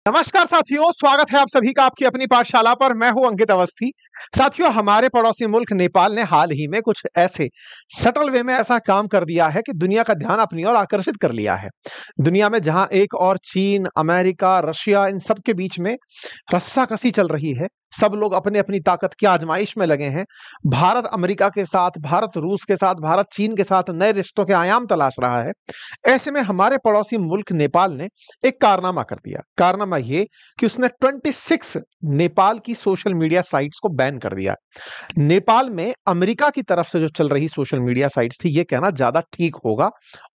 नमस्कार साथियों, स्वागत है आप सभी का आपकी अपनी पाठशाला पर। मैं हूं अंकित अवस्थी। साथियों, हमारे पड़ोसी मुल्क नेपाल ने हाल ही में कुछ ऐसे सटल वे में ऐसा काम कर दिया है कि दुनिया का ध्यान अपनी ओर आकर्षित कर लिया है। दुनिया में जहां एक और चीन, अमेरिका, रशिया, इन सब के बीच में रस्साकसी चल रही है, सब लोग अपनी अपनी ताकत की आजमाइश में लगे हैं। भारत अमेरिका के साथ, भारत रूस के साथ, भारत चीन के साथ नए रिश्तों के आयाम तलाश रहा है। ऐसे में हमारे पड़ोसी मुल्क नेपाल ने एक कारनामा कर दिया। कारनामा ये कि उसने 26 नेपाल की सोशल मीडिया साइट्स को बैन कर दिया। नेपाल में अमेरिका की तरफ से जो चल रही सोशल मीडिया साइट्स थी, ये कहना ज्यादा ठीक होगा,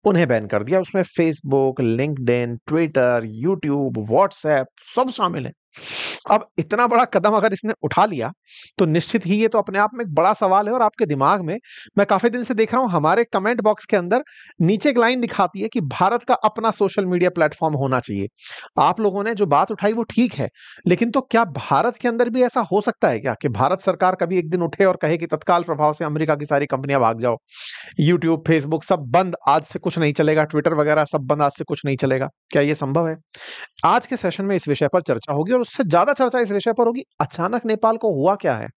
उन्हें बैन कर दिया। उसमें Facebook, LinkedIn, Twitter, YouTube, WhatsApp सब शामिल है। अब इतना बड़ा कदम अगर इसने उठा लिया तो निश्चित ही ये तो अपने आप में एक बड़ा सवाल है। और आपके दिमाग में, मैं काफी दिन से देख रहा हूं, हमारे कमेंट बॉक्स के अंदर नीचे एक लाइन दिखाती है कि भारत का अपना सोशल मीडिया प्लेटफॉर्म होना चाहिए। आप लोगों ने जो बात उठाई वो ठीक है, लेकिन तो क्या भारत के अंदर भी ऐसा हो सकता है क्या कि भारत सरकार कभी एक दिन उठे और कहे कि तत्काल प्रभाव से अमेरिका की सारी कंपनियां भाग जाओ, यूट्यूब, फेसबुक सब बंद, आज से कुछ नहीं चलेगा, ट्विटर वगैरह सब बंद, आज से कुछ नहीं चलेगा? क्या ये संभव है? आज के सेशन में इस विषय पर चर्चा होगी और उससे ज्यादा चर्चा इस विषय पर होगी, अचानक नेपाल को हुआ क्या है?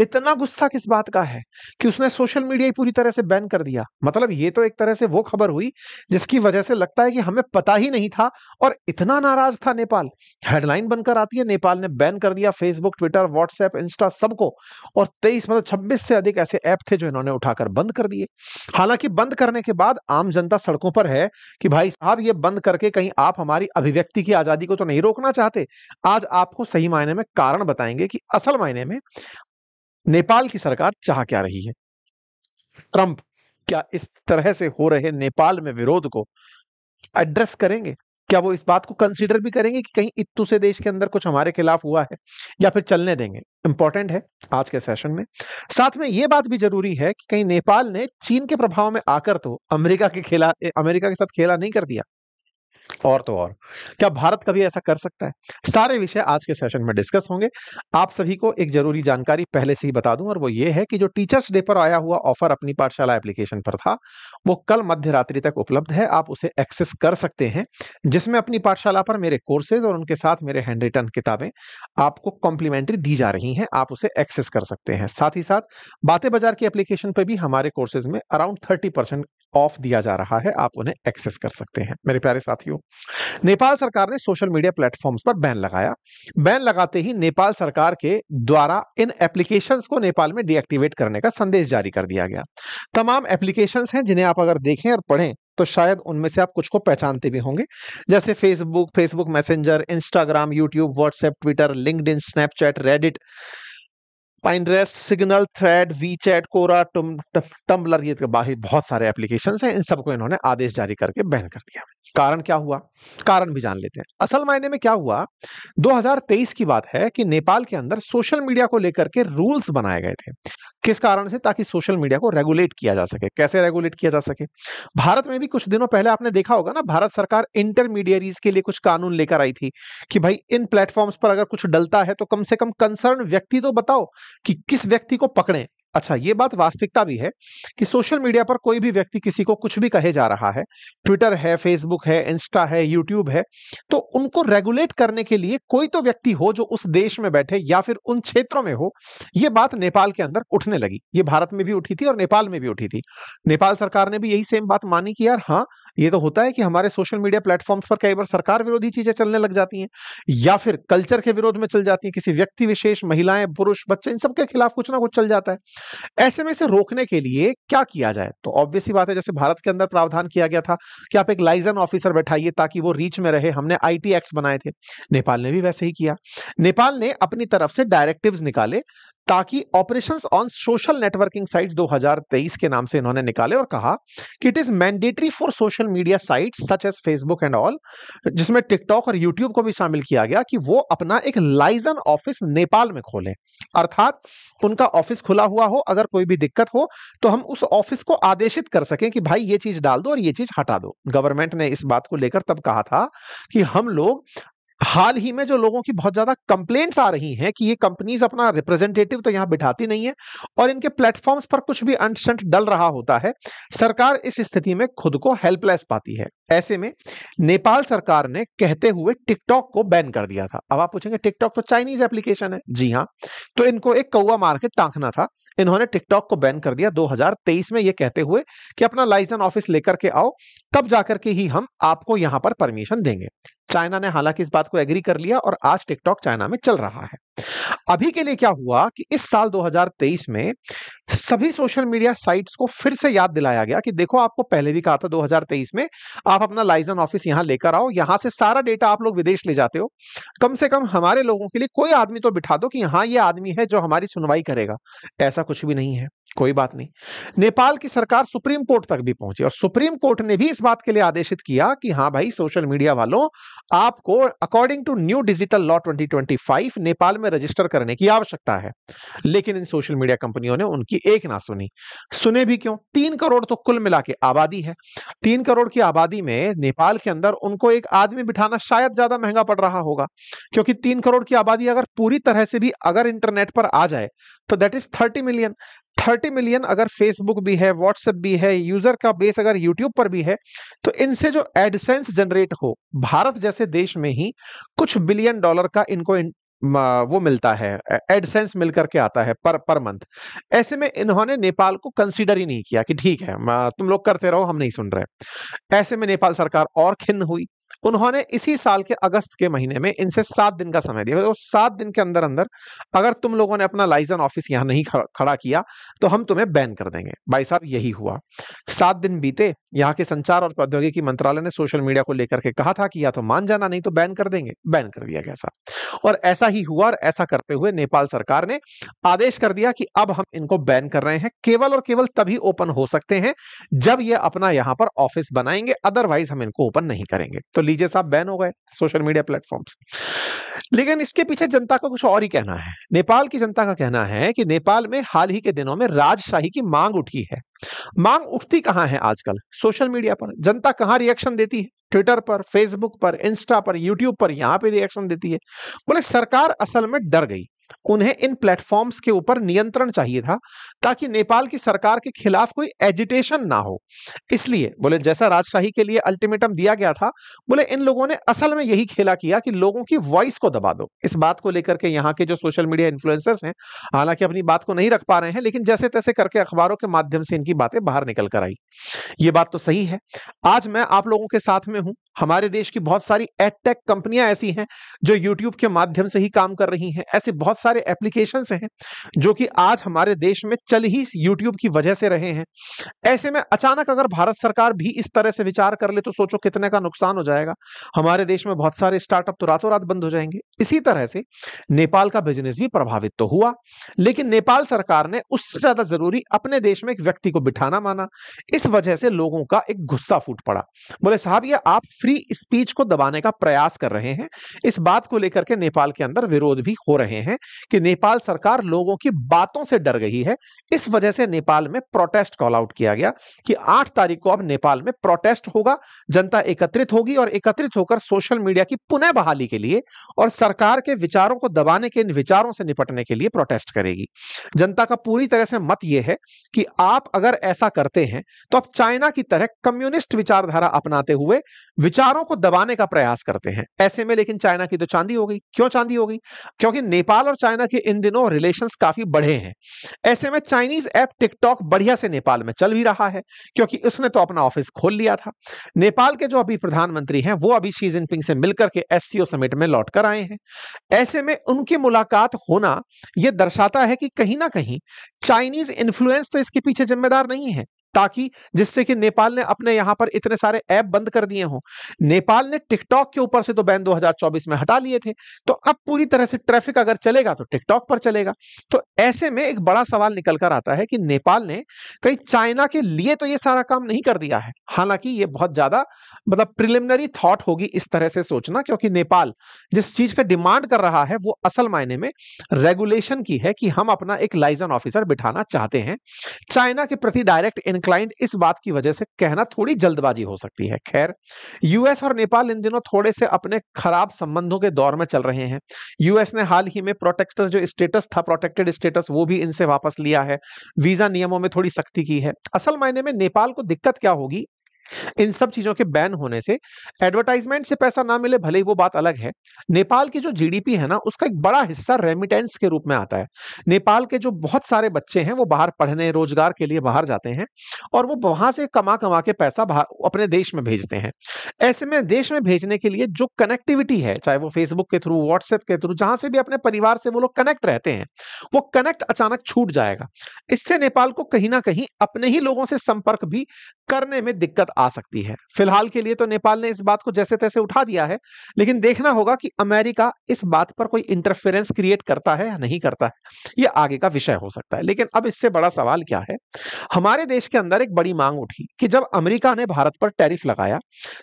इतना गुस्सा किस बात का है कि उसने सोशल मीडिया ही पूरी तरह से बैन कर दिया? मतलब ये तो एक तरह से वो खबर हुई जिसकी वजह से लगता है कि हमें पता ही नहीं था और इतना नाराज था नेपाल। हेडलाइन बनकर आती है, नेपाल ने बैन कर दिया फेसबुक, ट्विटर, व्हाट्सएप, इंस्टा सबको। और 23 मतलब 26 से अधिक ऐसे ऐप थे जो इन्होंने उठाकर बंद कर दिए। हालांकि बंद करने के बाद आम जनता सड़कों पर है कि भाई साहब, ये बंद करके कहीं आप हमारी अभिव्यक्ति की आजादी को तो नहीं रोकना चाहते? आज आपको सही मायने में कारण बताएंगे कि असल मायने में नेपाल की सरकार चाह क्या रही है। ट्रंप क्या इस तरह से हो रहे नेपाल में विरोध को एड्रेस करेंगे? क्या वो इस बात को कंसीडर भी करेंगे कि कहीं इत्तू से देश के अंदर कुछ हमारे खिलाफ हुआ है, या फिर चलने देंगे? इंपॉर्टेंट है आज के सेशन में। साथ में यह बात भी जरूरी है कि कहीं नेपाल ने चीन के प्रभाव में आकर तो अमेरिका के साथ खेला नहीं कर दिया। और तो और, क्या भारत कभी ऐसा कर सकता है? सारे विषय आज के सेशन में डिस्कस होंगे। आप सभी को एक जरूरी जानकारी पहले से ही बता दूं, और वो ये है कि जो टीचर्स डे पर आया हुआ ऑफर अपनी पाठशाला एप्लीकेशन पर था, वो कल मध्य रात्रि तक उपलब्ध है। आप उसे एक्सेस कर सकते हैं, जिसमें अपनी पाठशाला पर मेरे कोर्सेज और उनके साथ मेरे हैंड रिटन किताबें आपको कॉम्प्लीमेंट्री दी जा रही हैं। आप उसे एक्सेस कर सकते हैं। साथ ही साथ बातें बाजार की एप्लीकेशन पर भी हमारे कोर्सेज में अराउंड 30% ऑफ दिया जा रहा है। आप उन्हें एक्सेस कर सकते हैं। मेरे प्यारे साथियों, नेपाल सरकार ने सोशल मीडिया प्लेटफॉर्म्स पर बैन लगाया। बैन लगाते ही नेपाल सरकार के द्वारा इन एप्लीकेशंस को नेपाल में डीएक्टिवेट करने का संदेश जारी कर दिया गया। तमाम एप्लीकेशंस हैं जिन्हें आप अगर देखें और पढ़ें तो शायद उनमें से आप कुछ को पहचानते भी होंगे, जैसे Facebook Messenger, Instagram, YouTube, WhatsApp, Twitter, LinkedIn, Snapchat, Reddit, Pinterest, Signal, Thread, WeChat, Quora, Tumblr, ये तो बाकी बहुत सारे एप्लीकेशंस हैं। इन सबको इन्होंने आदेश जारी करके बैन कर दिया। कारण क्या हुआ? कारण भी जान लेते हैं। असल मायने में क्या हुआ, 2023 की बात है कि नेपाल के अंदर सोशल मीडिया को लेकर के रूल्स बनाए गए थे। किस कारण से? ताकि सोशल मीडिया को रेगुलेट किया जा सके। कैसे रेगुलेट किया जा सके? भारत में भी कुछ दिनों पहले आपने देखा होगा ना, भारत सरकार इंटरमीडियरीज के लिए कुछ कानून लेकर आई थी कि भाई इन प्लेटफॉर्म्स पर अगर कुछ डलता है तो कम से कम कंसर्न व्यक्ति तो बताओ कि किस व्यक्ति को पकड़ें। अच्छा, ये बात वास्तविकता भी है कि सोशल मीडिया पर कोई भी व्यक्ति किसी को कुछ भी कहे जा रहा है, ट्विटर है, फेसबुक है, इंस्टा है, यूट्यूब है, तो उनको रेगुलेट करने के लिए कोई तो व्यक्ति हो जो उस देश में बैठे या फिर उन क्षेत्रों में हो। ये बात नेपाल के अंदर उठने लगी। ये भारत में भी उठी थी और नेपाल में भी उठी थी। नेपाल सरकार ने भी यही सेम बात मानी कि यार हाँ, ये तो होता है कि हमारे सोशल मीडिया प्लेटफॉर्म्स पर कई बार सरकार विरोधी चीजें चलने लग जाती हैं, या फिर कल्चर के विरोध में चल जाती हैं। किसी व्यक्ति विशेष, महिलाएं, पुरुष, बच्चे, इन सबके खिलाफ कुछ ना कुछ चल जाता है। ऐसे में इसे रोकने के लिए क्या किया जाए? तो ऑब्वियस सी बात है, जैसे भारत के अंदर प्रावधान किया गया था कि आप एक लाइजन ऑफिसर बैठाइए ताकि वो रीच में रहे। हमने आईटी एक्ट्स बनाए थे। नेपाल ने भी वैसे ही किया। नेपाल ने अपनी तरफ से डायरेक्टिव्स निकाले ताकि operations on social networking sites 2023 के नाम से इन्होंने निकाले, और कहा कि it is mandatory for social media sites such as Facebook and all, जिसमें टिकटॉक और यूट्यूब को भी शामिल किया गया, कि वो अपना एक लाइजन ऑफिस नेपाल में खोलें। अर्थात उनका ऑफिस खुला हुआ हो, अगर कोई भी दिक्कत हो तो हम उस ऑफिस को आदेशित कर सकें कि भाई ये चीज डाल दो और ये चीज हटा दो। गवर्नमेंट ने इस बात को लेकर तब कहा था कि हम लोग हाल ही में जो लोगों की बहुत ज्यादा कंप्लेंट्स आ रही हैं कि ये कंपनीज अपना रिप्रेजेंटेटिव तो यहां बिठाती नहीं है और इनके प्लेटफॉर्म्स पर कुछ भी अनशंट डल रहा होता है, सरकार इस स्थिति में खुद को हेल्पलेस पाती है। ऐसे में नेपाल सरकार ने कहते हुए टिकटॉक को बैन कर दिया था। अब आप पूछेंगे टिकटॉक तो चाइनीज एप्लीकेशन है। जी हाँ, तो इनको एक कौवा मार के टांकना था। इन्होंने टिकटॉक को बैन कर दिया 2023 में, ये कहते हुए कि अपना लाइसेंस ऑफिस लेकर के आओ, तब जाकर के ही हम आपको यहां पर परमिशन देंगे। चाइना ने हालांकि इस बात को एग्री कर लिया और आज टिकटॉक चाइना में चल रहा है। अभी के लिए क्या हुआ कि इस साल 2023 में सभी सोशल मीडिया साइट्स को फिर से याद दिलाया गया कि देखो, आपको पहले भी कहा था 2023 में, आप अपना लाइसेंस ऑफिस यहां लेकर आओ, यहां से सारा डेटा आप लोग विदेश ले जाते हो, कम से कम हमारे लोगों के लिए कोई आदमी तो बिठा दो कि हाँ, ये आदमी है जो हमारी सुनवाई करेगा। ऐसा कुछ भी नहीं है। कोई बात नहीं। नेपाल की सरकार सुप्रीम कोर्ट तक भी पहुंची और सुप्रीम कोर्ट ने भी इस बात के लिए आदेशित किया कि हाँ भाई, सोशल मीडिया वालों, आपको according to new digital law 2025 Nepal में रजिस्टर करने की आवश्यकता है। लेकिन इन सोशल मीडिया कंपनियों ने उनकी एक ना सुनी। सुने भी क्यों? 3 करोड़ तो कुल मिला के आबादी है। 3 करोड़ की आबादी में नेपाल के अंदर उनको एक आदमी बिठाना शायद ज्यादा महंगा पड़ रहा होगा, क्योंकि 3 करोड़ की आबादी अगर पूरी तरह से भी अगर इंटरनेट पर आ जाए तो दैट इज 30 मिलियन। 30 मिलियन अगर फेसबुक भी है, व्हाट्सएप भी है, यूजर का बेस अगर यूट्यूब पर भी है, तो इनसे जो एडसेंस जनरेट हो, भारत जैसे देश में ही कुछ बिलियन डॉलर का इनको वो मिलता है, एडसेंस मिल करके आता है पर मंथ। ऐसे में इन्होंने नेपाल को कंसीडर ही नहीं किया कि ठीक है, तुम लोग करते रहो, हम नहीं सुन रहे। ऐसे में नेपाल सरकार और खिन्न हुई। उन्होंने इसी साल के अगस्त के महीने में इनसे 7 दिन का समय दिया। तो 7 दिन के अंदर अंदर अगर तुम लोगों ने अपना लाइसेंस ऑफिस यहां नहीं खड़ा किया तो हम तुम्हें बैन कर देंगे। भाई साहब, यही हुआ। 7 दिन बीते, यहाँ के संचार और प्रौद्योगिकी मंत्रालय ने सोशल मीडिया को लेकर के कहा था कि या तो मान जाना, नहीं तो बैन कर देंगे। बैन कर दिया गया साहब, और ऐसा ही हुआ। और ऐसा करते हुए नेपाल सरकार ने आदेश कर दिया कि अब हम इनको बैन कर रहे हैं। केवल और केवल तभी ओपन हो सकते हैं जब ये अपना यहां पर ऑफिस बनाएंगे, अदरवाइज हम इनको ओपन नहीं करेंगे। तो लीजिए साहब, बैन हो गए सोशल मीडिया प्लेटफॉर्म्स। लेकिन इसके पीछे जनता का कुछ और ही कहना है। नेपाल की जनता का कहना है कि नेपाल में हाल ही के दिनों में राजशाही की मांग उठी है। मांग उठती कहां है आजकल? सोशल मीडिया पर। जनता कहां रिएक्शन देती है? ट्विटर पर, फेसबुक पर, इंस्टा पर, यूट्यूब पर, यहां पे रिएक्शन देती है। बोले सरकार असल में डर गई। उन्हें इन प्लेटफॉर्म्स के ऊपर नियंत्रण चाहिए था ताकि नेपाल की सरकार के खिलाफ कोई एजिटेशन ना हो। इसलिए बोले जैसा राजशाही के लिए अल्टीमेटम दिया गया था, बोले इन लोगों ने असल में यही खेला किया कि लोगों की वॉइस को दबा दो। इस बात को लेकर के यहाँ के जो सोशल मीडिया इन्फ्लुएंसर्स हैं, हालांकि अपनी बात को नहीं रख पा रहे हैं, लेकिन जैसे तैसे करके अखबारों के माध्यम से इनकी बातें बाहर निकल कर आई। ये बात तो सही है। आज मैं आप लोगों के साथ में हूं। हमारे देश की बहुत सारी एडटेक कंपनियां ऐसी हैं जो यूट्यूब के माध्यम से ही काम कर रही हैं। ऐसे बहुत सारे एप्लीकेशंस हैं जो कि आज हमारे देश में चल ही यूट्यूब की वजह से रहे हैं। ऐसे में अचानक अगर भारत सरकार भी इस तरह से विचार कर ले तो सोचो कितने का नुकसान हो जाएगा। हमारे देश में बहुत सारे स्टार्टअप तो रातों रात बंद हो जाएंगे। इसी तरह से नेपाल का बिजनेस भी प्रभावित तो हुआ, लेकिन नेपाल सरकार ने उससे ज्यादा जरूरी अपने देश में एक व्यक्ति को बिठाना माना। इस वजह से लोगों का एक गुस्सा फूट पड़ा। बोले साहब, ये आप फ्री स्पीच को दबाने का प्रयास कर रहे हैं। इस बात को लेकर के नेपाल के अंदर विरोध भी हो रहे हैं कि नेपाल सरकार लोगों की बातों से डर गई है। इस वजह से नेपाल में प्रोटेस्ट कॉल आउट किया गया कि 8 तारीख को अब नेपाल में प्रोटेस्ट होगा। जनता एकत्रित होगी और एकत्रित होकर सोशल मीडिया की पुनः बहाली के लिए और सरकार के विचारों को दबाने के, इन विचारों से निपटने के लिए प्रोटेस्ट करेगी। जनता का पूरी तरह से मत यह है कि आप अगर ऐसा करते हैं तो आप चाइना की तरह कम्युनिस्ट विचारधारा अपनाते हुए विचारों को दबाने का प्रयास करते हैं। ऐसे में लेकिन चाइना की तो चांदी हो गई। क्यों चांदी हो गई? क्योंकि नेपाल और चाइना के इन दिनों रिलेशंस काफी बढ़े हैं। ऐसे में चाइनीज ऐप टिकटॉक बढ़िया से नेपाल में चल भी रहा है, क्योंकि उसने तो अपना ऑफिस खोल लिया था। नेपाल के जो अभी प्रधानमंत्री हैं वो अभी शी जिनपिंग से मिलकर के एससीओ समिट में लौट कर आए हैं। ऐसे में उनकी मुलाकात होना यह दर्शाता है कि कहीं ना कहीं चाइनीज इन्फ्लुएंस तो इसके पीछे जिम्मेदार नहीं है, ताकि जिससे कि नेपाल ने अपने यहां पर इतने सारे ऐप बंद कर दिए हों। नेपाल ने टिकटॉक के ऊपर से तो बैन 2024 में हटा लिए थे, तो अब पूरी तरह से ट्रैफिक अगर चलेगा तो टिकटॉक पर चलेगा। तो ऐसे में एक बड़ा सवाल निकल कर आता है कि नेपाल ने कहीं चाइना के लिए तो ये सारा काम नहीं कर दिया है। हालांकि ये बहुत ज्यादा प्रिलिमिनरी थॉट होगी इस तरह से सोचना, क्योंकि नेपाल जिस चीज का डिमांड कर रहा है वो असल मायने में रेगुलेशन की है कि हम अपना एक लाइसेंस ऑफिसर बिठाना चाहते हैं। चाइना के प्रति डायरेक्ट इंक्लाइंड इस बात की वजह से कहना थोड़ी जल्दबाजी हो सकती है। खैर, यूएस और नेपाल इन दिनों थोड़े से अपने खराब संबंधों के दौर में चल रहे हैं। यूएस ने हाल ही में प्रोटेक्टर जो स्टेटस था, प्रोटेक्टेड स्टेटस, वो भी इनसे वापस लिया है। वीजा नियमों में थोड़ी सख्ती की है। असल मायने में नेपाल को दिक्कत क्या होगी इन सब चीजों के बैन होने से? एडवर्टाइजमेंट से पैसा ना मिले भले ही, वो बात अलग है। नेपाल की जो जीडीपी है ना, उसका एक बड़ा हिस्सा रेमिटेंस के रूप में आता है। नेपाल के जो बहुत सारे बच्चे हैं वो बाहर पढ़ने, रोजगार के लिए बाहर जाते हैं और वो वहां से कमा कमा के पैसा अपने देश में भेजते हैं। ऐसे में देश में भेजने के लिए जो कनेक्टिविटी है, चाहे वो फेसबुक के थ्रू, व्हाट्सएप के थ्रू, जहां से भी अपने परिवार से वो लोग कनेक्ट रहते हैं, वो कनेक्ट अचानक छूट जाएगा। इससे नेपाल को कहीं ना कहीं अपने ही लोगों से संपर्क भी करने में दिक्कत आ सकती है। फिलहाल के लिए तो नेपाल ने इस बात को जैसे तैसे उठा दिया है, लेकिन देखना होगा कि अमेरिका इस बात पर कोई इंटरफेरेंस क्रिएट करता है या नहीं करता है। यह आगे का विषय हो सकता है। लेकिन अब इससे बड़ा सवाल क्या है, हमारे देश के अंदर एक बड़ी मांग उठी कि जब अमेरिका ने भारत पर टैरिफ लगाया,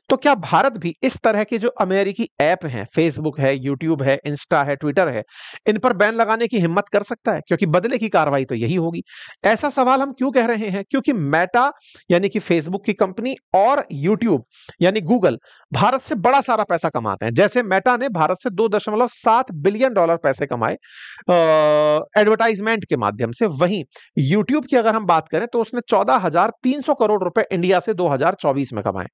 तो क्या भारत भी इस तरह के जो अमेरिकी ऐप हैं, फेसबुक है, यूट्यूब है, इंस्टा है, ट्विटर है, इन पर बैन लगाने की हिम्मत कर सकता है? क्योंकि बदले की कार्रवाई तो यही होगी। ऐसा सवाल हम क्यों कह रहे हैं? क्योंकि मेटा यानी कि फेसबुक की कंपनी और यूट्यूब यानी गूगल भारत से बड़ा सारा पैसा कमाते हैं। जैसे मेटा ने भारत से $2.7 बिलियन पैसे कमाए एडवर्टाइजमेंट के माध्यम से, वहीं यूट्यूब की अगर हम बात करें तो उसने 14,300 करोड़ रुपए इंडिया से 2024 में कमाए।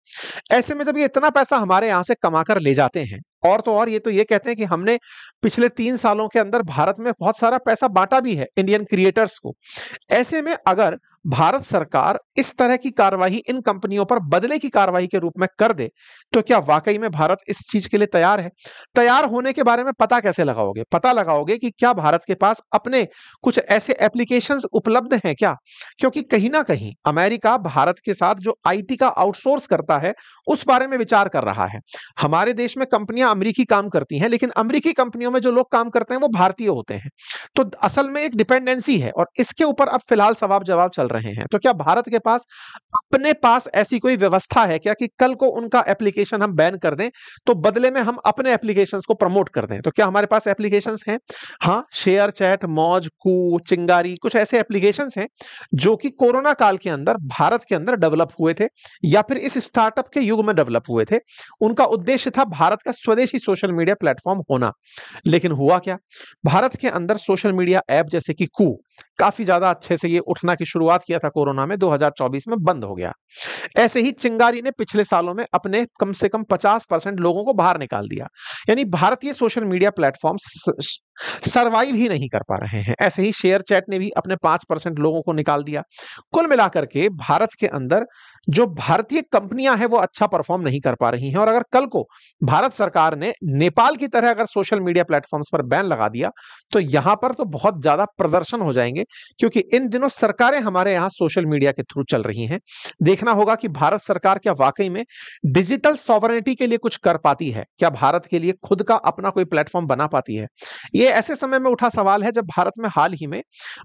ऐसे में जब ये इतना पैसा हमारे यहां से कमाकर ले जाते हैं, और तो और ये तो ये कहते हैं कि हमने पिछले 3 सालों के अंदर भारत में बहुत सारा पैसा बांटा भी है इंडियन क्रिएटर्स को। ऐसे में अगर भारत सरकार इस तरह की कार्रवाई इन कंपनियों पर बदले की कार्रवाई के रूप में कर दे, तो क्या वाकई में भारत इस चीज के लिए तैयार है? तैयार होने के बारे में पता कैसे लगाओगे? पता लगाओगे कि क्या भारत के पास अपने कुछ ऐसे एप्लीकेशंस उपलब्ध हैं क्या? क्योंकि कहीं ना कहीं अमेरिका भारत के साथ जो आईटी का आउटसोर्स करता है, उस बारे में विचार कर रहा है। हमारे देश में कंपनियां अमेरिकी काम करती हैं, लेकिन अमेरिकी कंपनियों में जो लोग काम करते हैं वो भारतीय होते हैं। तो असल में एक डिपेंडेंसी है और इसके ऊपर अब फिलहाल सवाल जवाब चल रहे हैं। तो क्या भारत के पास अपने पास ऐसी कोई व्यवस्था है क्या कि कल को उनका एप्लीकेशन हम बैन कर दें तो बदले में हम अपने एप्लीकेशंस को प्रमोट कर दें? तो क्या हमारे पास एप्लीकेशंस हैं? हाँ, शेयर चैट, मौज, कू, चिंगारी, कुछ ऐसे एप्लीकेशंस हैं जो कि कोरोना काल के अंदर भारत के अंदर डेवलप हुए थे या फिर इस स्टार्टअप के युग में डेवलप हुए थे। उनका उद्देश्य था भारत का स्वदेशी सोशल मीडिया प्लेटफॉर्म होना। लेकिन हुआ क्या? भारत के अंदर सोशल मीडिया ऐप जैसे कि कू काफी ज्यादा अच्छे से ये उठना की शुरुआत किया था कोरोना में, 2024 में बंद हो गया। ऐसे ही चिंगारी ने पिछले सालों में अपने कम से कम 50% लोगों को बाहर निकाल दिया। यानी भारतीय सोशल मीडिया प्लेटफॉर्म्स सरवाइव ही नहीं कर पा रहे हैं। ऐसे ही शेयर चैट ने भी अपने 5% लोगों को निकाल दिया। कुल मिलाकर के भारत के अंदर जो भारतीय कंपनियां हैं वो अच्छा परफॉर्म नहीं कर पा रही हैं। और अगर कल को भारत सरकार ने नेपाल की तरह अगर सोशल मीडिया प्लेटफॉर्म्स पर बैन लगा दिया, तो यहां पर तो बहुत ज्यादा प्रदर्शन हो जाएंगे, क्योंकि इन दिनों सरकारें हमारे यहां सोशल मीडिया के थ्रू चल रही हैं। देखना होगा कि भारत सरकार क्या वाकई में डिजिटल सॉवरेनिटी के लिए कुछ कर पाती है? क्या भारत के लिए खुद का अपना कोई प्लेटफॉर्म बना पाती है? ये ऐसे समय में उठा सवाल है जब भारत में हाल ही में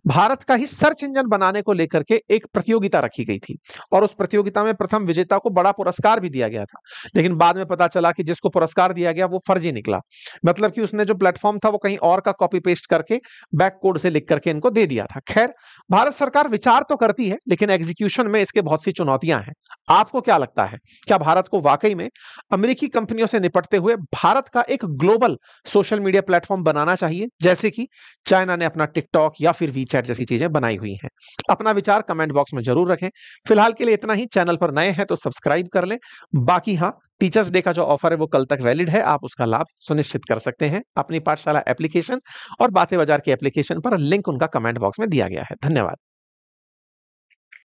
भारत का ही सर्च इंजन बनाने को लेकर के एक प्रतियोगिता रखी गई थी और उस प्रतियोगिता में प्रथम विजेता को बड़ा पुरस्कार भी दिया गया था। लेकिन बाद में पता चला कि जिसको पुरस्कार दिया गया वो फर्जी निकला। मतलब कि उसने जो प्लेटफॉर्म था वो कहीं और का कॉपी पेस्ट करके बैक कोड से लिख करके इनको दे दिया था। खैर, भारत सरकार विचार तो करती है, लेकिन एग्जीक्यूशन में इसके बहुत सी चुनौतियां हैं। आपको क्या लगता है, क्या भारत को वाकई में अमेरिकी कंपनियों से निपटते हुए भारत का एक ग्लोबल सोशल मीडिया प्लेटफॉर्म बनाना चाहिए, जैसे कि चाइना ने अपना टिकटॉक या फिर वीचैट जैसी चीजें बनाई हुई हैं? अपना विचार कमेंट बॉक्स में जरूर रखें। फिलहाल के लिए इतना ही। चैनल पर नए हैं तो सब्सक्राइब कर लें। बाकी हाँ, टीचर्स डे का जो ऑफर है वो कल तक वैलिड है, आप उसका लाभ सुनिश्चित कर सकते हैं। अपनी पाठशाला एप्लीकेशन और बातें बाजार की एप्लीकेशन पर लिंक उनका कमेंट बॉक्स में दिया गया है। धन्यवाद।